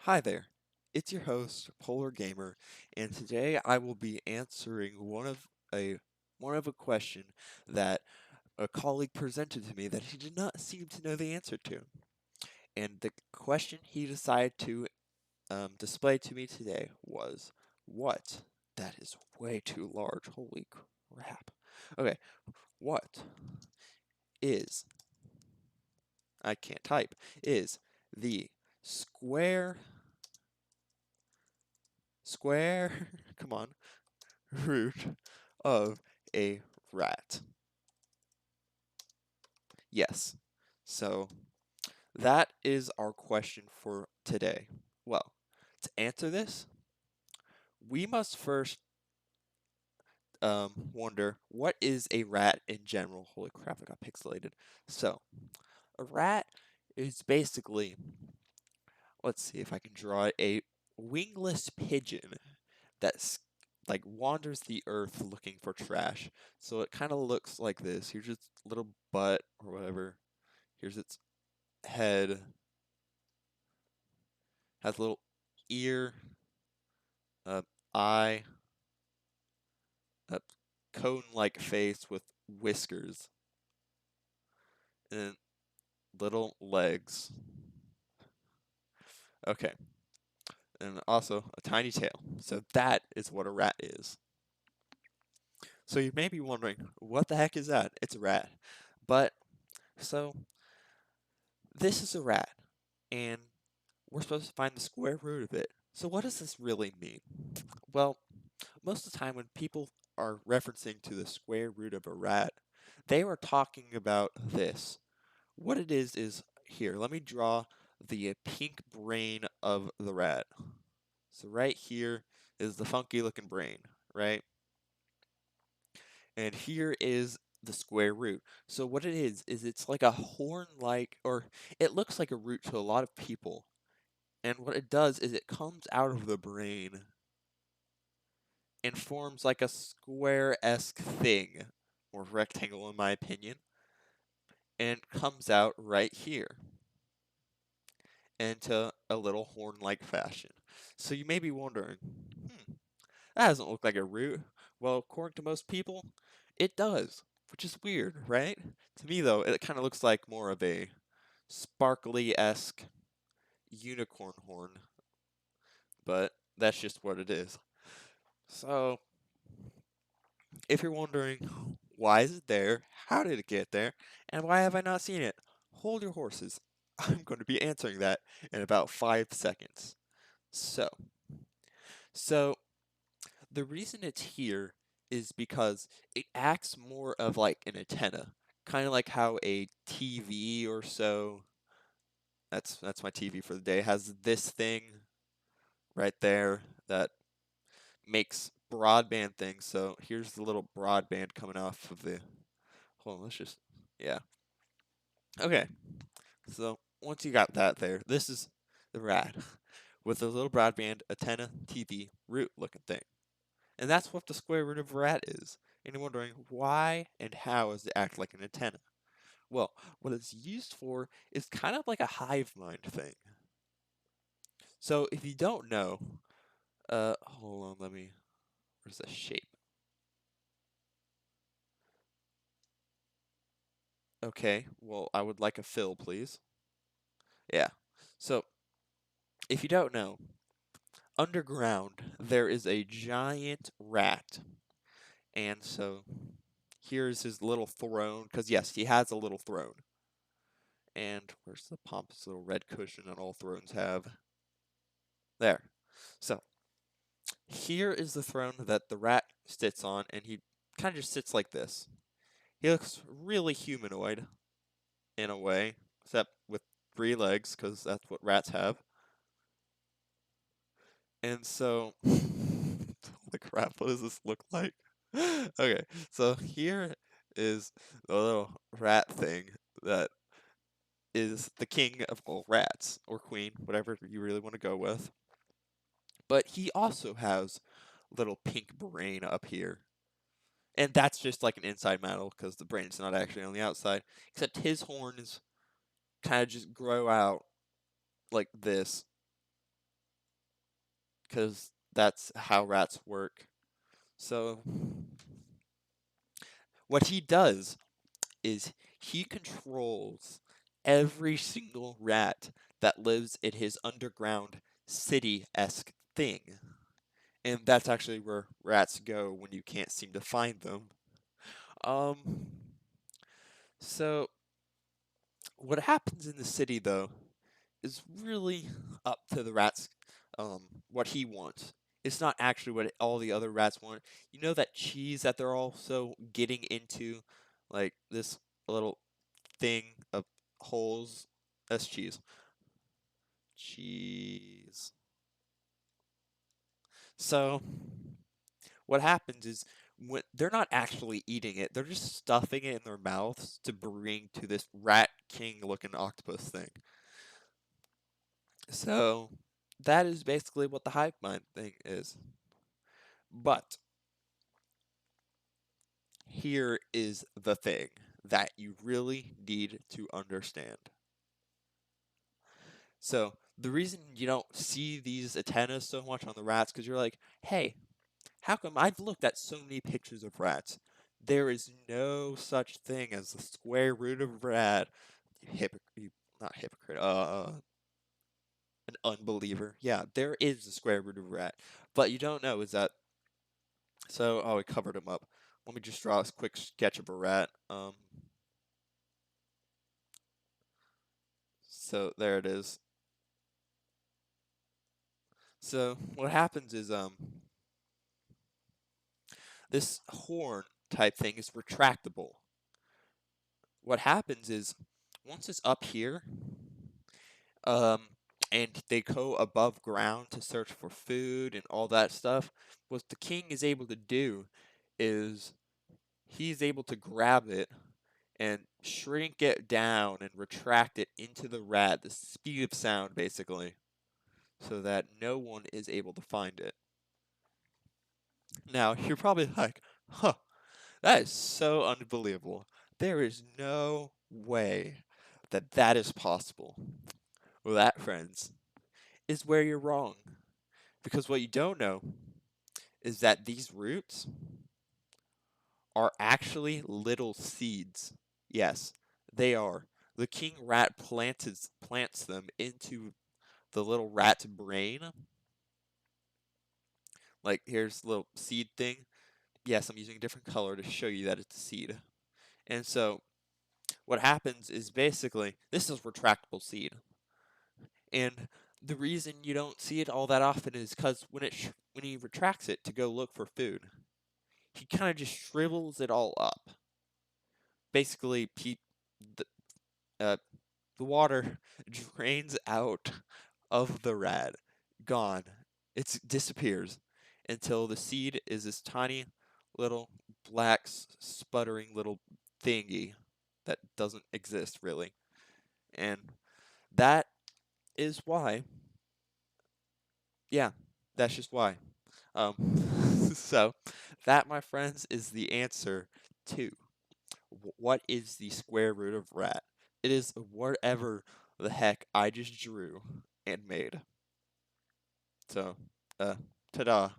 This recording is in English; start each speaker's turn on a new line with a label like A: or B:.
A: Hi there, it's your host, Polar Gamer, and today I will be answering one of a question that a colleague presented to me that he did not seem to know the answer to. And the question he decided to display to me today was, what? That is way too large. Holy crap. Okay, what is, I can't type, is the square, square, come on, root of a rat? Yes. So that is our question for today. Well, to answer this, we must first wonder what is a rat in general. Holy crap, I got pixelated. So, a rat is basically, let's see if I can draw it, a wingless pigeon that's like wanders the earth looking for trash. So it kind of looks like this. Here's its little butt or whatever. Here's its head. Has a little ear, a eye, a cone-like face with whiskers, and little legs. Okay, and also a tiny tail. So that is what a rat is. So you may be wondering, what the heck is that? It's a rat. But, so, this is a rat, and we're supposed to find the square root of it. So what does this really mean? Well, most of the time when people are referencing to the square root of a rat, they are talking about this. What it is here, let me draw the pink brain of the rat. So right here is the funky looking brain, right? And here is the square root. So what it is it's like a horn-like, or it looks like a root to a lot of people. And what it does is it comes out of the brain and forms like a square-esque thing, or rectangle in my opinion, and comes out right here into a little horn-like fashion. So you may be wondering, that doesn't look like a root. Well, according to most people, it does, which is weird, right? To me, though, it kind of looks like more of a sparkly-esque unicorn horn, but that's just what it is. So, if you're wondering, why is it there? How did it get there? And why have I not seen it? Hold your horses. I'm going to be answering that in about 5 seconds. So, so the reason it's here is because it acts more of like an antenna, kind of like how a TV or so. That's my TV for the day. Has this thing right there that makes broadband things. So here's the little broadband coming off of the. Hold on, let's just. Yeah. Okay. So once you got that there, this is the rat with a little broadband antenna TV root looking thing. And that's what the square root of a rat is. And you're wondering why and how does it act like an antenna? Well, what it's used for is kind of like a hive mind thing. So if you don't know, hold on, where's the shape? Okay, well, I would like a fill, please. Yeah. So if you don't know, underground there is a giant rat. And so here's his little throne, because yes, he has a little throne. And where's the pompous little red cushion that all thrones have? There. So here is the throne that the rat sits on, and he kind of just sits like this. He looks really humanoid in a way, except with 3 legs, because that's what rats have. And so, holy crap, what does this look like? Okay, so here is the little rat thing that is the king of all rats, or queen, whatever you really want to go with. But he also has little pink brain up here. And that's just like an inside medal because the brain's not actually on the outside. Except his horns kind of just grow out like this. because that's how rats work. So, what he does is he controls every single rat that lives in his underground city-esque thing. And that's actually where rats go when you can't seem to find them. Um, so what happens in the city though is really up to the rats, what he wants. It's not actually what all the other rats want. You know that cheese that they're also getting into, like this little thing of holes. That's cheese. Cheese. So what happens is when they're not actually eating it, they're just stuffing it in their mouths to bring to this rat king looking octopus thing. So that is basically what the hive mind thing is. But here is the thing that you really need to understand. So the reason you don't see these antennas so much on the rats because you're like, hey, how come I've looked at so many pictures of rats? There is no such thing as the square root of rat. Not hypocrite. An unbeliever. Yeah, there is the square root of rat. But you don't know is that. So, oh, we covered him up. Let me just draw a quick sketch of a rat. So there it is. So what happens is this horn type thing is retractable. What happens is once it's up here, um, and they go above ground to search for food and all that stuff, what the king is able to do is he's able to grab it and shrink it down and retract it into the rat, the speed of sound basically, so that no one is able to find it. Now, you're probably like, huh, that is so unbelievable. There is no way that that is possible. Well, that, friends, is where you're wrong. Because what you don't know is that these roots are actually little seeds. Yes, they are. The king rat plants them into the little rat's brain. Like, here's the little seed thing. Yes, I'm using a different color to show you that it's a seed. And so, what happens is basically, this is retractable seed. And the reason you don't see it all that often is because when he retracts it to go look for food, he kind of just shrivels it all up. Basically, the, uh, the water drains out of the rat, gone. It disappears until the seed is this tiny little black sputtering little thingy that doesn't exist really. And that is why, yeah, that's just why. Um, so that, my friends, is the answer to what is the square root of rat. It is whatever the heck I just drew and made. So, ta-da.